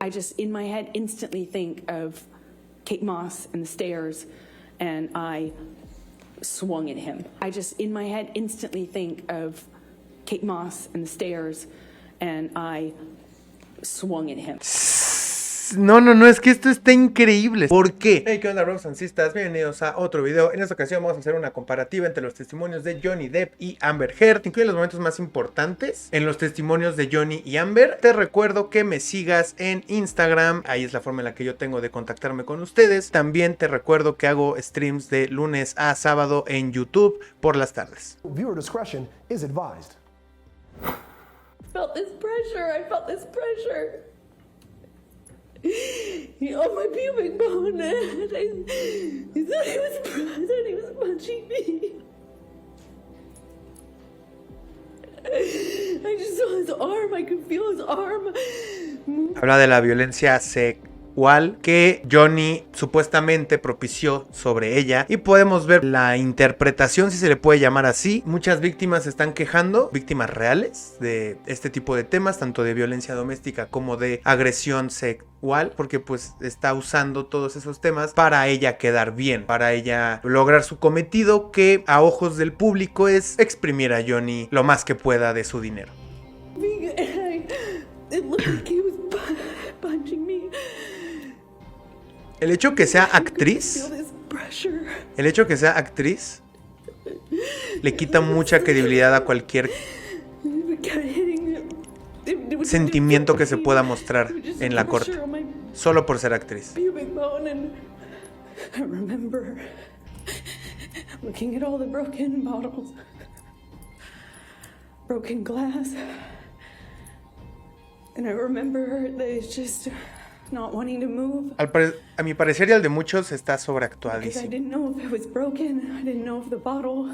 I just, in my head, instantly think of Kate Moss and the stairs, and I swung at him. I just, in my head, instantly think of Kate Moss and the stairs, and I swung at him. No, es que esto está increíble. ¿Por qué? Hey, ¿qué onda, brosancistas? Bienvenidos a otro video. En esta ocasión vamos a hacer una comparativa entre los testimonios de Johnny Depp y Amber Heard. Incluye los momentos más importantes en los testimonios de Johnny y Amber. Te recuerdo que me sigas en Instagram. Ahí es la forma en la que yo tengo de contactarme con ustedes. También te recuerdo que hago streams de lunes a sábado en YouTube por las tardes. Viewer discretion is advised. I felt this pressure. He on my pubic bone, and he thought he was punching me. I just saw his arm. I could feel his arm. Habla de la violencia sexual que Johnny supuestamente propició sobre ella, y podemos ver la interpretación, si se le puede llamar así. Muchas víctimas se están quejando, víctimas reales de este tipo de temas, tanto de violencia doméstica como de agresión sexual, porque pues está usando todos esos temas para ella quedar bien, para ella lograr su cometido, que a ojos del público es exprimir a Johnny lo más que pueda de su dinero. El hecho que sea actriz, le quita mucha credibilidad a cualquier sentimiento que se pueda mostrar en la corte, solo por ser actriz. Broken glass, and I remember that it's just not wanting to move. A mi parecer y al de muchos está sobreactuadísimo. Because I didn't know if it was broken. I didn't know if the bottle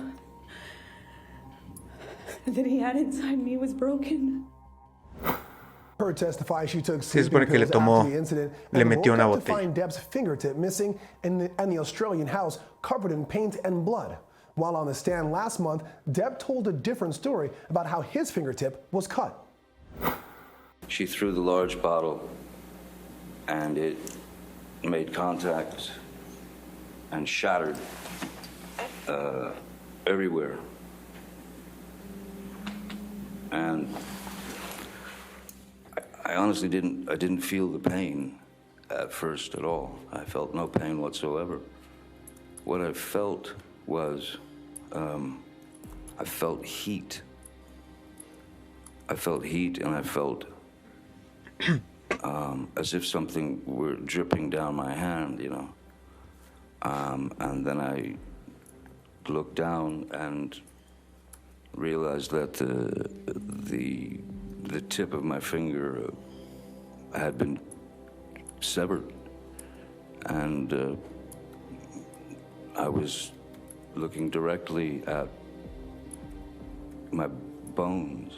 that he had inside me was broken. Sí, es porque le tomó, le metió una botella. Depp's fingertip missing in the Australian house, covered in paint and blood. While on the stand last month, Depp told a different story about how his fingertip was cut. She threw the large bottle, and it made contact and shattered everywhere. And I honestly didn't feel the pain at first at all. I felt no pain whatsoever. What I felt was, I felt heat. I felt heat, and I felt as if something were dripping down my hand, you know. And then I looked down and realized that the tip of my finger had been severed, and I was looking directly at my bones.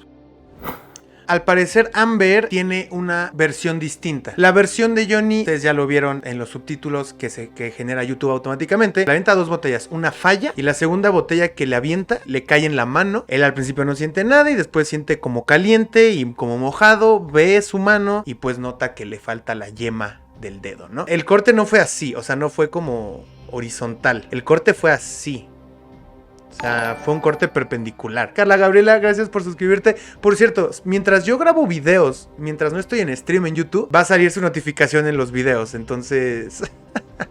Al parecer Amber tiene una versión distinta. La versión de Johnny, ustedes ya lo vieron en los subtítulos que genera YouTube automáticamente. Le avienta dos botellas, una falla, y la segunda botella que le avienta le cae en la mano. Él al principio no siente nada y después siente como caliente y como mojado, ve su mano y pues nota que le falta la yema del dedo, ¿no? El corte no fue así, o sea, no fue como horizontal. El corte fue así. O sea, fue un corte perpendicular. Carla Gabriela, gracias por suscribirte. Por cierto, mientras yo grabo videos, mientras no estoy en stream en YouTube, va a salir su notificación en los videos, entonces...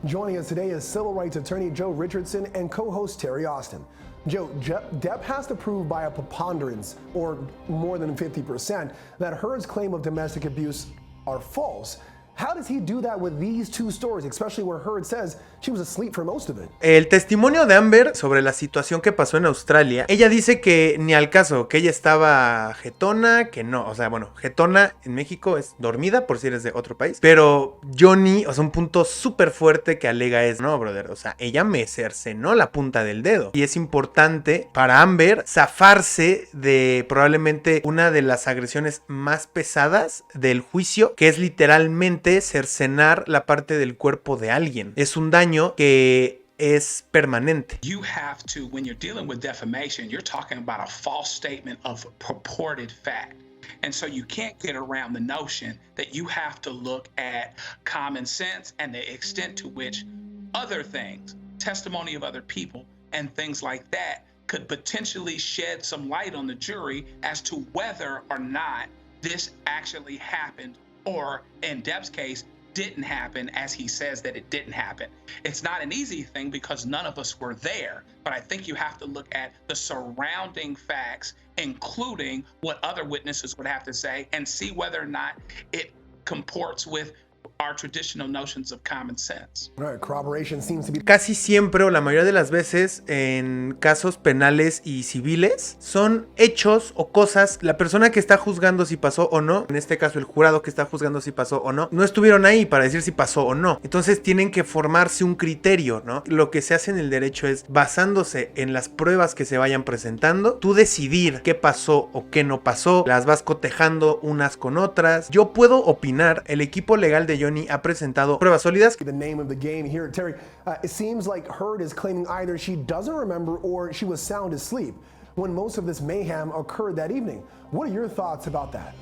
Joining us today is civil rights attorney Joe Richardson and co-host Terry Austin. Joe, Depp has to prove by a preponderance, or more than 50%, that Heard's claim of domestic abuse are false. How does he do that with these two stories, especially where Heard says she was asleep for most of it? El testimonio de Amber sobre la situación que pasó en Australia, ella dice que ni al caso, que ella estaba jetona, que no, o sea, bueno, jetona en México es dormida, por si eres de otro país, pero Johnny, o sea, un punto súper fuerte que alega es, no, brother, o sea, ella me cercenó la punta del dedo, y es importante para Amber zafarse de probablemente una de las agresiones más pesadas del juicio, que es literalmente cercenar la parte del cuerpo de alguien. Es un daño que es permanente. You have to, when you're dealing with defamation, you're talking about a false statement of purported fact. And so you can't get around the notion that you have to look at common sense and the extent to which other things, testimony of other people and things like that, could potentially shed some light on the jury as to whether or not this actually happened, or in Depp's case, didn't happen as he says that it didn't happen. It's not an easy thing because none of us were there, but I think you have to look at the surrounding facts, including what other witnesses would have to say, and see whether or not it comports with our traditional notions of common sense. Right, corroboration seems to be... Casi siempre o la mayoría de las veces en casos penales y civiles son hechos o cosas, la persona que está juzgando si pasó o no, en este caso el jurado que está juzgando si pasó o no, no estuvieron ahí para decir si pasó o no. Entonces tienen que formarse un criterio, ¿no? Lo que se hace en el derecho es, basándose en las pruebas que se vayan presentando, tú decidir qué pasó o qué no pasó, las vas cotejando unas con otras. Yo puedo opinar, el equipo legal de Johnny ha presentado pruebas sólidas. The name of the game here, Terry. It seems like Heard is claiming either she doesn't remember or she was sound asleep when most of this mayhem occurred that evening. What are your thoughts about that?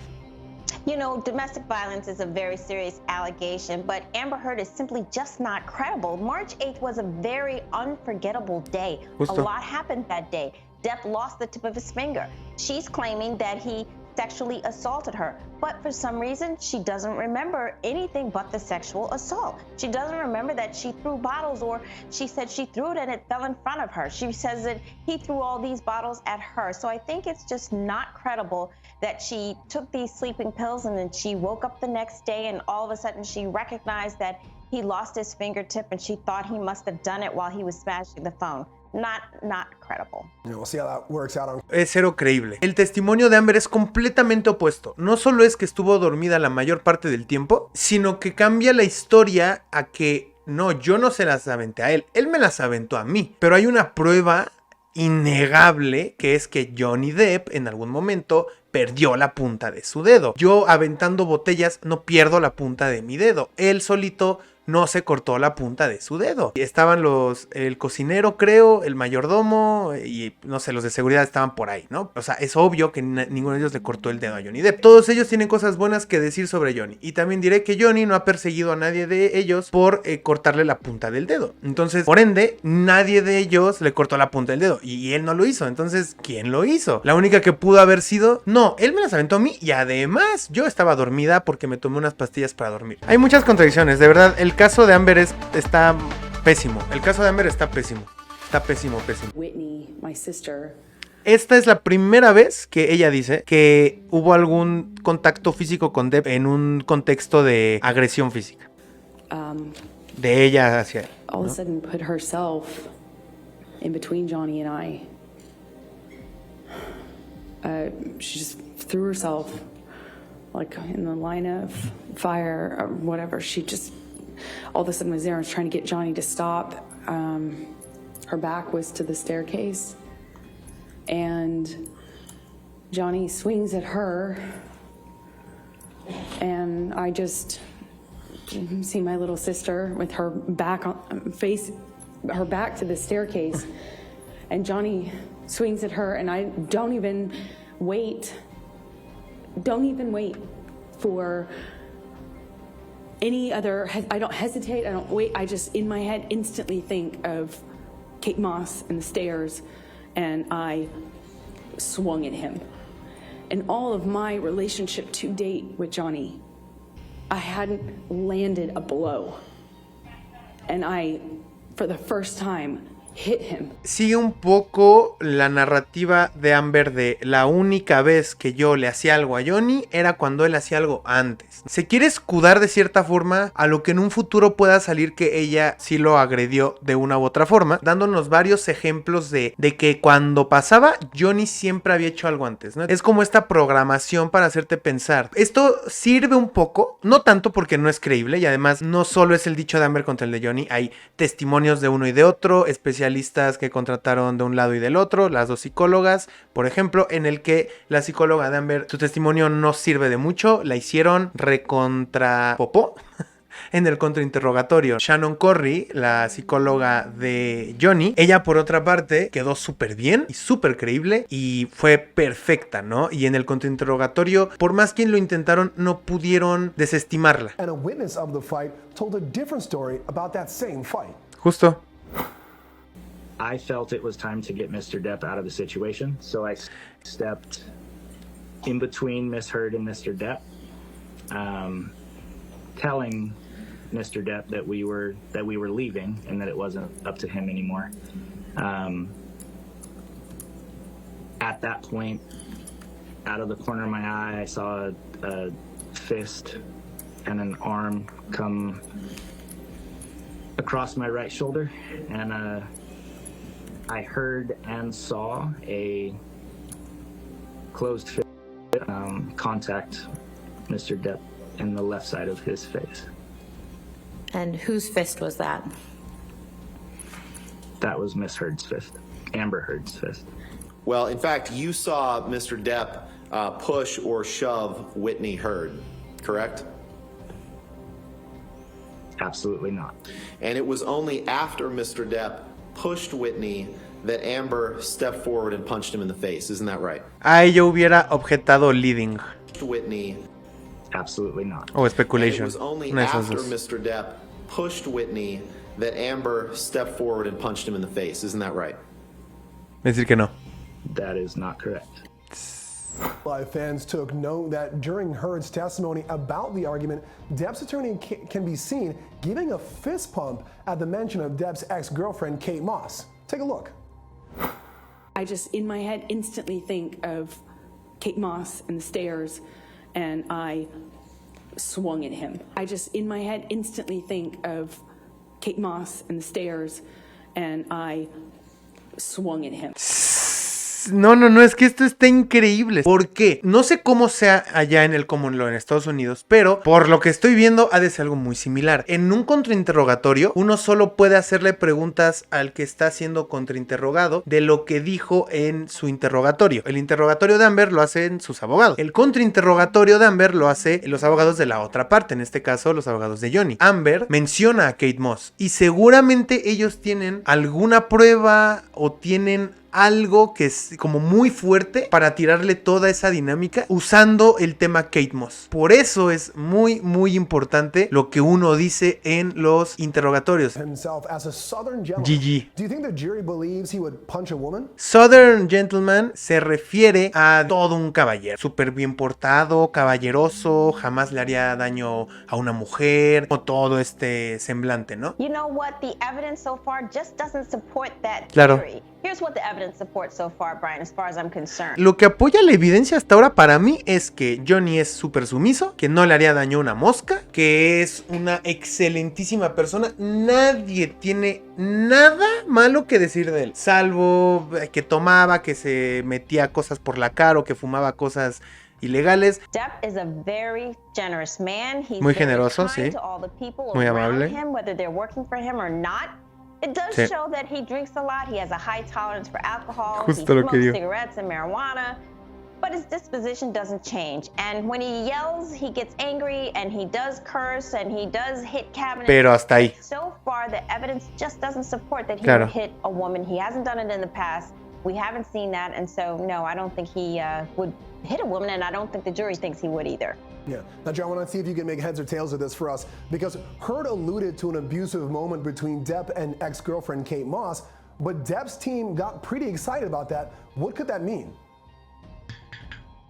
You know, domestic violence is a very serious allegation, but Amber Heard is simply just not credible. March 8th was a very unforgettable day. Justo. A lot happened that day. Depp lost the tip of his finger. She's claiming that he sexually assaulted her, but for some reason she doesn't remember anything but the sexual assault. She doesn't remember that she threw bottles, or she said she threw it and it fell in front of her. She says that he threw all these bottles at her. So I think it's just not credible that she took these sleeping pills and then she woke up the next day and all of a sudden she recognized that he lost his fingertip and she thought he must have done it while he was smashing the phone. Not credible. We'll see how that works out on... Es cero creíble. El testimonio de Amber es completamente opuesto. No solo es que estuvo dormida la mayor parte del tiempo, sino que cambia la historia a que no, yo no se las aventé a él me las aventó a mí. Pero hay una prueba innegable que es que Johnny Depp en algún momento perdió la punta de su dedo. Yo aventando botellas no pierdo la punta de mi dedo. Él solito no se cortó la punta de su dedo. Estaban el cocinero, creo, el mayordomo y no sé, los de seguridad estaban por ahí, ¿no? O sea, es obvio que ninguno de ellos le cortó el dedo a Johnny Depp. Todos ellos tienen cosas buenas que decir sobre Johnny. Y también diré que Johnny no ha perseguido a nadie de ellos por cortarle la punta del dedo. Entonces, por ende, nadie de ellos le cortó la punta del dedo. Y él no lo hizo. Entonces, ¿quién lo hizo? La única que pudo haber sido... No, él me las aventó a mí y además yo estaba dormida porque me tomé unas pastillas para dormir. Hay muchas contradicciones, de verdad. El caso de Amber está pésimo. El caso de Amber está pésimo. Está pésimo. Whitney, my sister. Esta es la primera vez que ella dice que hubo algún contacto físico con Depp en un contexto de agresión física. De ella hacia él, ¿no? All of a sudden put herself in between Johnny and I. She just threw herself like in the line of fire or whatever. She just all of a sudden was there and was trying to get Johnny to stop. Her back was to the staircase and Johnny swings at her and I just see my little sister with her back her back to the staircase and Johnny swings at her and I don't even wait for any other, I don't hesitate, I don't wait, I just in my head instantly think of Kate Moss and the stairs and I swung at him. In all of my relationship to date with Johnny, I hadn't landed a blow and I, for the first time, hit him. Sigue un poco la narrativa de Amber de la única vez que yo le hacía algo a Johnny era cuando él hacía algo antes. Se quiere escudar de cierta forma a lo que en un futuro pueda salir que ella sí lo agredió de una u otra forma, dándonos varios ejemplos de que cuando pasaba Johnny siempre había hecho algo antes, ¿no? Es como esta programación para hacerte pensar. Esto sirve un poco, no tanto porque no es creíble y además no solo es el dicho de Amber contra el de Johnny, hay testimonios de uno y de otro, especialistas que contrataron de un lado y del otro, las dos psicólogas, por ejemplo, en el que la psicóloga de Amber, su testimonio no sirve de mucho, la hicieron recontra popó. en el contrainterrogatorio. Shannon Corry, la psicóloga de Johnny, ella por otra parte quedó súper bien y súper creíble y fue perfecta, ¿no? Y en el contrainterrogatorio, por más que lo intentaron, no pudieron desestimarla. And a witness of the fight told a different story about that same fight. Justo. I felt it was time to get Mr. Depp out of the situation, so I stepped in between Miss Heard and Mr. Depp, telling Mr. Depp that we were leaving and that it wasn't up to him anymore. At that point, out of the corner of my eye, I saw a fist and an arm come across my right shoulder, and I heard and saw a closed fist contact Mr. Depp in the left side of his face. And whose fist was that? That was Miss Heard's fist, Amber Heard's fist. Well, in fact, you saw Mr. Depp push or shove Whitney Heard, correct? Absolutely not. And it was only after Mr. Depp pushed Whitney that Amber stepped forward and punched him in the face. Isn't that right? A ello hubiera objetado leading. Whitney. Absolutely not. O speculation. And it was only Una de esas after dos. Mr. Depp pushed Whitney that Amber stepped forward and punched him in the face. Isn't that right? Decir que no. That is not correct. Live fans took note that during Heard's testimony about the argument, Depp's attorney can be seen giving a fist pump at the mention of Depp's ex-girlfriend, Kate Moss. Take a look. I just, in my head, instantly think of Kate Moss and the stairs, and I swung at him. I just, in my head, instantly think of Kate Moss and the stairs, and I swung at him. No, es que esto está increíble. ¿Por qué? No sé cómo sea allá en el common law en Estados Unidos, pero por lo que estoy viendo ha de ser algo muy similar. En un contrainterrogatorio, uno solo puede hacerle preguntas al que está siendo contrainterrogado de lo que dijo en su interrogatorio. El interrogatorio de Amber lo hacen sus abogados. El contrainterrogatorio de Amber lo hacen los abogados de la otra parte, en este caso los abogados de Johnny. Amber menciona a Kate Moss y seguramente ellos tienen alguna prueba o tienen algo que es como muy fuerte para tirarle toda esa dinámica usando el tema Kate Moss. Por eso es muy importante lo que uno dice en los interrogatorios. GG. Southern Gentleman se refiere a todo un caballero, súper bien portado, caballeroso, jamás le haría daño a una mujer, o todo este semblante, ¿no? You know what? The evidence so far just doesn't support that Claro. theory. Here's what the evidence supports so far, Brian, as far as I'm concerned. Lo que apoya la evidencia hasta ahora para mí es que Johnny es súper sumiso, que no le haría daño a una mosca, que es una excelentísima persona. Nadie tiene nada malo que decir de él, salvo que tomaba, que se metía cosas por la cara o que fumaba cosas ilegales. Depp is a very generous man. He's Muy very generoso, kind sí. to all the people Muy around amable. him, whether they're working for him or not. It does Sí. show that he drinks a lot. He has a high tolerance for alcohol. Justo he lo que smokes digo. cigarettes and marijuana. But his disposition doesn't change. And when he yells, he gets angry and he does curse and he does hit cabinets. Pero hasta ahí. So far, the evidence just doesn't support that he Claro. would hit a woman. He hasn't done it in the past. We haven't seen that. And so, no, I don't think he would hit a woman, and I don't think the jury thinks he would either. Yeah. Now, John, I want to see if you can make heads or tails of this for us, because Heard alluded to an abusive moment between Depp and ex-girlfriend Kate Moss, but Depp's team got pretty excited about that. What could that mean?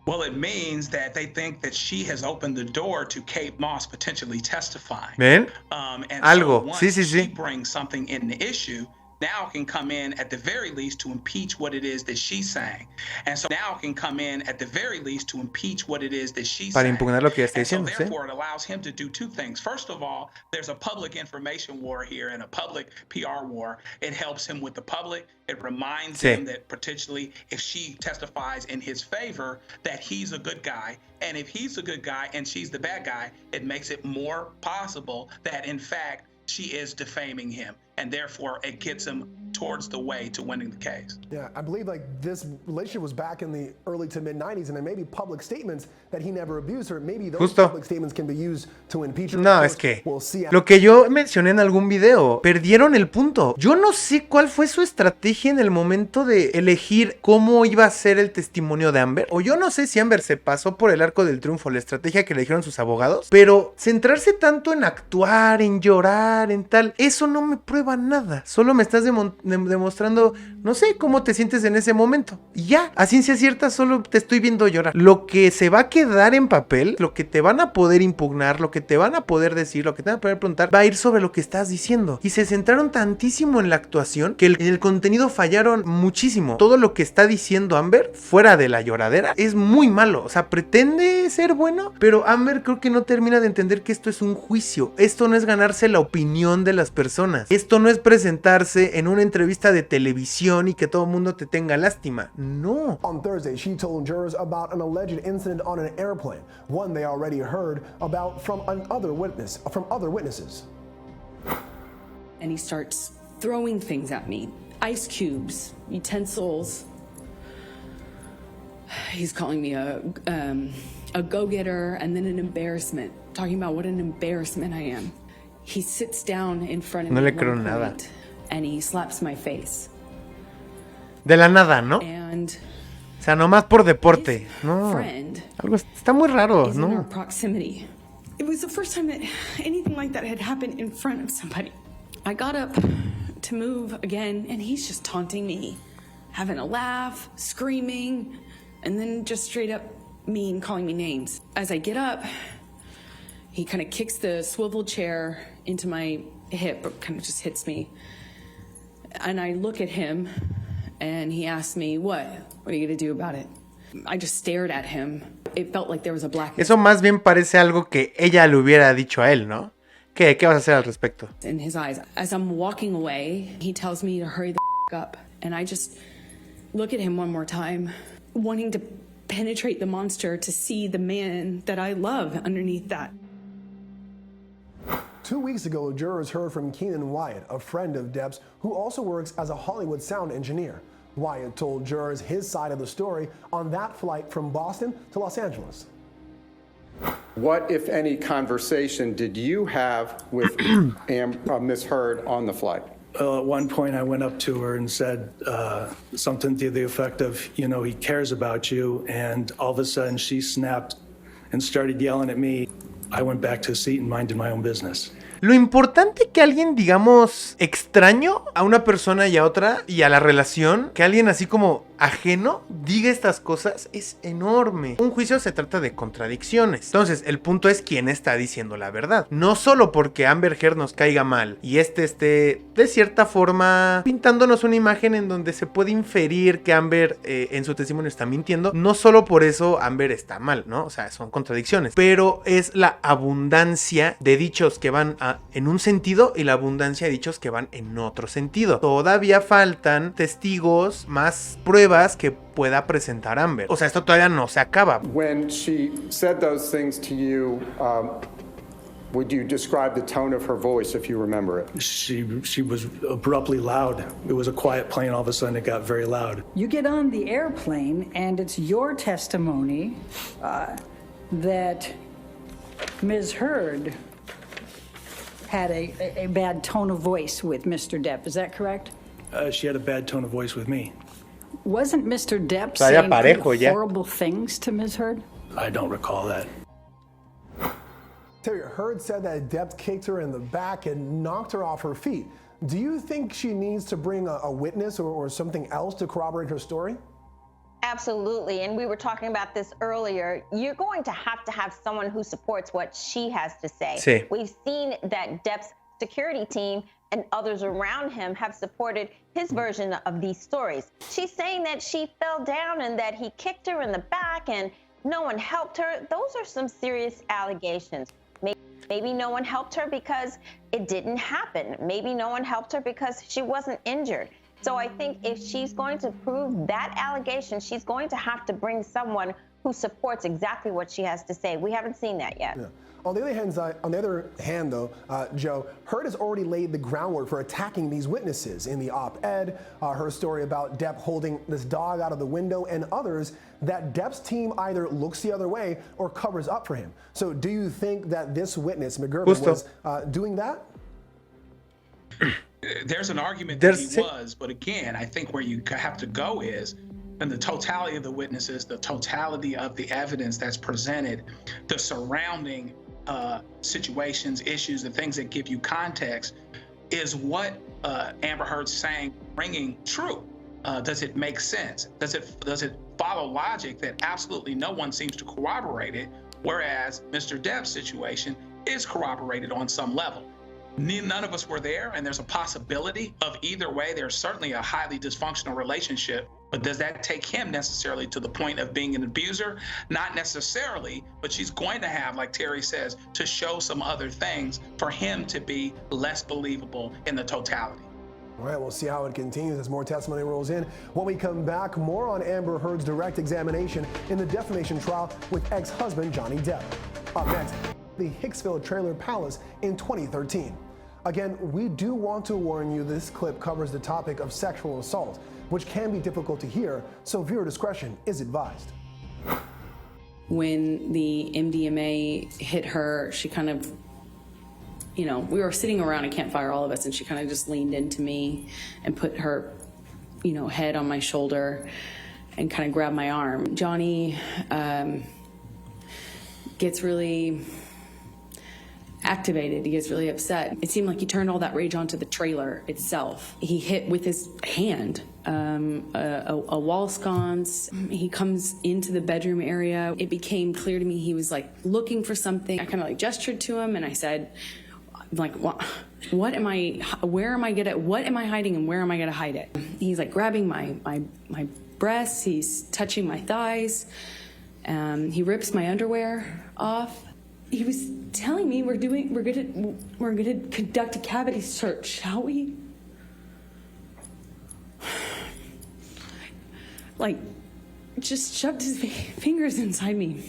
Well, it means that they think that she has opened the door to Kate Moss potentially testifying. ¿Ven? And Algo. So once Sí, sí, she sí. brings something in the issue, now can come in at the very least to impeach what it is that she's saying. And so now can come in at the very least to impeach what it is that she's Para saying. impugnar lo que ya está And so diciendo, ¿sí? therefore it allows him to do two things. First of all, there's a public information war here and a public PR war. It helps him with the public. It reminds Sí. him that potentially if she testifies in his favor, that he's a good guy. And if he's a good guy and she's the bad guy, it makes it more possible that in fact she is defaming him, and therefore it gets him towards the way to winning the case. Yeah, I believe like this relationship was back in the early to mid 90s, and then maybe public statements that he never abused her. Maybe those Justo. public statements can be used to impeach her. No, Of es course, que we'll see. lo que yo mencioné en algún video, perdieron el punto. Yo no sé cuál fue su estrategia en el momento de elegir cómo iba a ser el testimonio de Amber. O yo no sé si Amber se pasó por el arco del triunfo, la estrategia que le dijeron sus abogados. Pero centrarse tanto en actuar, en llorar, en tal, eso no me prueba nada. Solo me estás demostrando, no sé, cómo te sientes en ese momento. Y ya, a ciencia cierta solo te estoy viendo llorar. Lo que se va a quedar en papel, lo que te van a poder impugnar, lo que te van a poder decir, lo que te van a poder preguntar, va a ir sobre lo que estás diciendo. Y se centraron tantísimo en la actuación que en el contenido fallaron muchísimo. Todo lo que está diciendo Amber, fuera de la lloradera, es muy malo. O sea, pretende ser bueno, pero Amber creo que no termina de entender que esto es un juicio. Esto no es ganarse la opinión de las personas. Esto no es presentarse en una entrevista de televisión y que todo el mundo te tenga lástima. No. On Thursday, she told jurors about an alleged incident on an airplane, one they already heard about from other witnesses. And he starts throwing things at me. Ice cubes, utensils. He's calling me a go-getter and then an embarrassment. Talking about what an embarrassment I am. He sits down in front of me No le at creo one nada. point, and he slaps my face. De la nada, ¿no? And O sea, nomás por deporte. No. friend Algo está muy raro, is in our ¿no? proximity. It was the first time that anything like that had happened in front of somebody. I got up to move again, and he's just taunting me, having a laugh, screaming, and then just straight up mean, calling me names. As I get up, he kind of kicks the swivel chair into my hip, or kind of just hits me. And I look at him, and he asks me, what are you gonna do about it? I just stared at him. It felt like there was a black Eso más bien parece algo que ella le hubiera dicho a él, ¿no? ¿Qué vas a hacer al respecto? in his eyes. As I'm walking away, he tells me to hurry the up. And I just look at him one more time, wanting to penetrate the monster to see the man that I love underneath that. 2 weeks ago, jurors heard from Keenan Wyatt, a friend of Depp's, who also works as a Hollywood sound engineer. Wyatt told jurors his side of the story on that flight from Boston to Los Angeles. What, if any, conversation did you have with Ms. Heard on the flight? At one point, I went up to her and said something to the effect of, you know, he cares about you. And all of a sudden, she snapped and started yelling at me. I went back to a seat and minded my own business. Lo importante que alguien, digamos, extraño a una persona y a otra y a la relación, que alguien así como ajeno diga estas cosas, es enorme. Un juicio se trata de contradicciones. Entonces, el punto es quién está diciendo la verdad. No solo porque Amber Heard nos caiga mal y esté de cierta forma pintándonos una imagen en donde se puede inferir que Amber en su testimonio está mintiendo. No solo por eso Amber está mal, ¿no? O sea, son contradicciones. Pero es la abundancia de dichos que van en un sentido y la abundancia de dichos que van en otro sentido. Todavía faltan testigos, más pruebas que pueda presentar Amber. O sea, esto todavía no se acaba. When she said those things to you, would you describe the tone of her voice if you remember it? She was abruptly loud. It was a quiet plane. All of a sudden, it got very loud. You get on the airplane, and it's your testimony that Ms. Heard had a bad tone of voice with Mr. Depp. Is that correct? She had a bad tone of voice with me. Wasn't Mr. Depp saying pretty horrible things to Ms. Heard? I don't recall that. Terry, Heard said that Depp kicked her in the back and knocked her off her feet. Do you think she needs to bring a witness or something else to corroborate her story? Absolutely, and we were talking about this earlier. You're going to have someone who supports what she has to say. Sí. We've seen that Depp's security team and others around him have supported his version of these stories. She's saying that she fell down and that he kicked her in the back and no one helped her. Those are some serious allegations. Maybe no one helped her because it didn't happen. Maybe no one helped her because she wasn't injured. So I think if she's going to prove that allegation, she's going to have to bring someone who supports exactly what she has to say. We haven't seen that yet. Yeah. On the other hand, though, Joe, Heard has already laid the groundwork for attacking these witnesses in the op-ed, her story about Depp holding this dog out of the window, and others that Depp's team either looks the other way or covers up for him. So do you think that this witness, McGurven, was doing that? There's an argument that he was, but again, I think where you have to go is, and the totality of the witnesses, the totality of the evidence that's presented, the surrounding situations, issues, the things that give you context, is what Amber Heard's saying ringing true? Does it make sense? Does it follow logic that absolutely no one seems to corroborate it, whereas Mr. Depp's situation is corroborated on some level? None of us were there, and there's a possibility of either way. There's certainly a highly dysfunctional relationship, but does that take him necessarily to the point of being an abuser? Not necessarily, but she's going to have, like Terry says, to show some other things for him to be less believable in the totality. All right, we'll see how it continues as more testimony rolls in. When we come back, more on Amber Heard's direct examination in the defamation trial with ex-husband Johnny Depp. Up next, the Hicksville Trailer Palace in 2013. Again, we do want to warn you this clip covers the topic of sexual assault, which can be difficult to hear, so viewer discretion is advised. When the MDMA hit her, she kind of, we were sitting around a campfire, all of us, and she kind of just leaned into me and put her, head on my shoulder and kind of grabbed my arm. Johnny gets really activated. He gets really upset. It seemed like he turned all that rage onto the trailer itself. He hit with his hand a wall sconce. He comes into the bedroom area. It became clear to me he was looking for something. I kind of gestured to him and I said, what am I hiding and where am I gonna hide it? He's grabbing my breasts. He's touching my thighs. He rips my underwear off. He was telling me we're gonna conduct a cavity search, shall we? Just shoved his fingers inside me.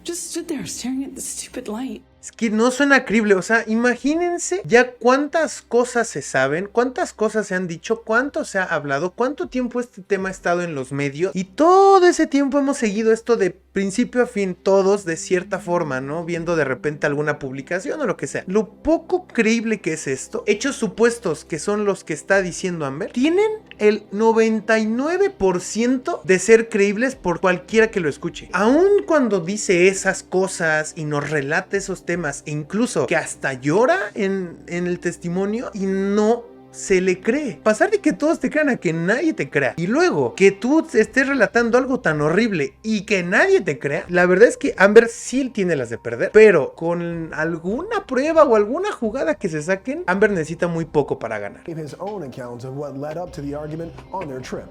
Just stood there staring at the stupid light. Es que no suena creíble, o sea, imagínense ya cuántas cosas se saben, cuántas cosas se han dicho, cuánto se ha hablado, cuánto tiempo este tema ha estado en los medios y todo ese tiempo hemos seguido esto de principio a fin, todos de cierta forma, ¿no? Viendo de repente alguna publicación o lo que sea. Lo poco creíble que es esto, hechos supuestos que son los que está diciendo Amber, tienen el 99% de ser creíbles por cualquiera que lo escuche. Aun cuando dice esas cosas y nos relata esos temas, e incluso que hasta llora en el testimonio y no se le cree. Pasar de que todos te crean a que nadie te crea y luego que tú estés relatando algo tan horrible y que nadie te crea, la verdad es que Amber sí tiene las de perder, pero con alguna prueba o alguna jugada que se saquen, Amber necesita muy poco para ganar. His own account of what led up to the argument on their trip.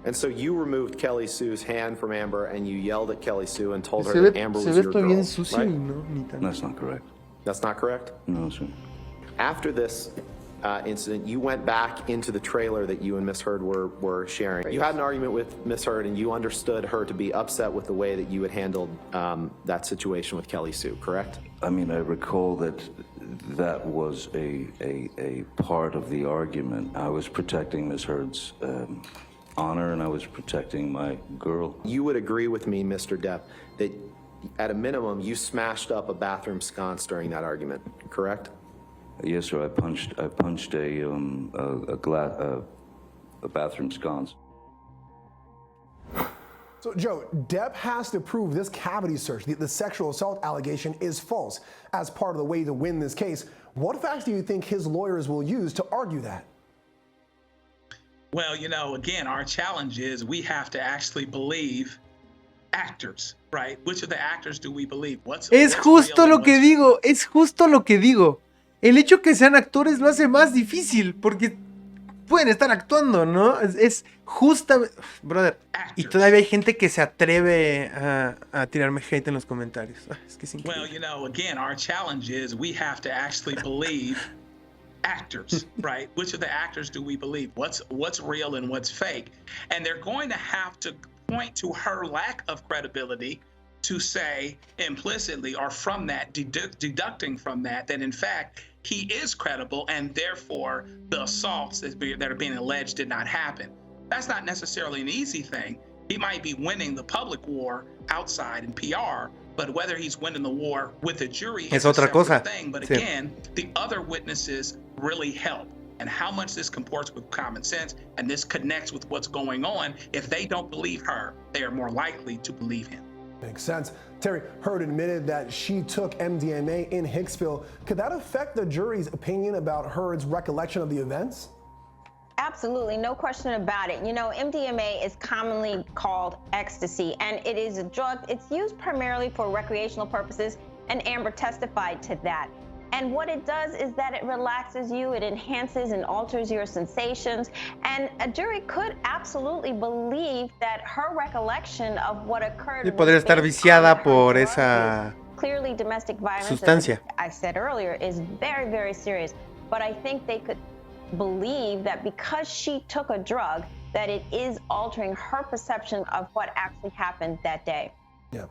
And so you removed Kelly Sue's hand from Amber and you yelled at Kelly Sue and told her that Amber was your girl, right? That's not correct. That's not correct? No, sir. After this incident, you went back into the trailer that you and Miss Heard were sharing. You had an argument with Miss Heard and you understood her to be upset with the way that you had handled that situation with Kelly Sue, correct? I mean, I recall that was a part of the argument. I was protecting Miss Heard's honor and I was protecting my girl. You would agree with me, Mr. Depp, that at a minimum you smashed up a bathroom sconce during that argument, correct? Yes, sir. I punched a bathroom sconce. So, Joe, Depp has to prove this cavity search, the sexual assault allegation, is false as part of the way to win this case. What facts do you think his lawyers will use to argue that? Well, again, our challenge is we have to actually believe actors, right? Which of the actors do we believe? Es justo lo que digo, es justo lo que digo. El hecho que sean actores lo hace más difícil, porque pueden estar actuando, ¿no? Es justamente... Brother, y todavía hay gente que se atreve a tirarme hate en los comentarios. Es que es increíble. Well, again, our challenge is we have to actually believe actors, right? Which of the actors do we believe? What's real and what's fake? And they're going to have to point to her lack of credibility to say implicitly, or from that, deducting from that in fact, he is credible, and therefore the assaults that are being alleged did not happen. That's not necessarily an easy thing. He might be winning the public war outside in PR, but whether he's winning the war with a jury is otra a separate cosa. thing. But Sí. again, the other witnesses really help. And how much this comports with common sense and this connects with what's going on. If they don't believe her, they are more likely to believe him. Makes sense. Terry, Heard admitted that she took MDMA in Hicksville. Could that affect the jury's opinion about Heard's recollection of the events? Absolutely, no question about it. You know, MDMA is commonly called ecstasy, and it is a drug. It's used primarily for recreational purposes, and Amber testified to that. And what it does is that it relaxes you, it enhances and alters your sensations, and a jury could absolutely believe that her recollection of what occurred Y podría estar viciada por esa esa clearly domestic violence, sustancia. as I said earlier, is very, very serious. But I think they could believe that because she took a drug, that it is altering her perception of what actually happened that day. Yeah.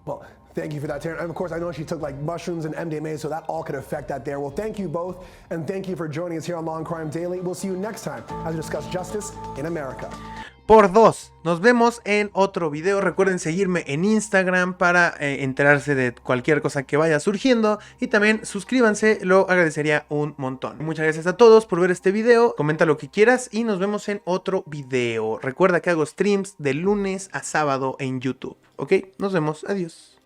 Well, thank you for that, Taryn. And of course, I know she took like mushrooms and MDMA, so that all could affect that there. Well, thank you both, and thank you for joining us here on Law and Crime Daily. We'll see you next time as we discuss justice in America. Por dos. Nos vemos en otro video. Recuerden seguirme en Instagram para enterarse de cualquier cosa que vaya surgiendo. Y también suscríbanse, lo agradecería un montón. Muchas gracias a todos por ver este video. Comenta lo que quieras y nos vemos en otro video. Recuerda que hago streams de lunes a sábado en YouTube. ¿Ok? Nos vemos. Adiós.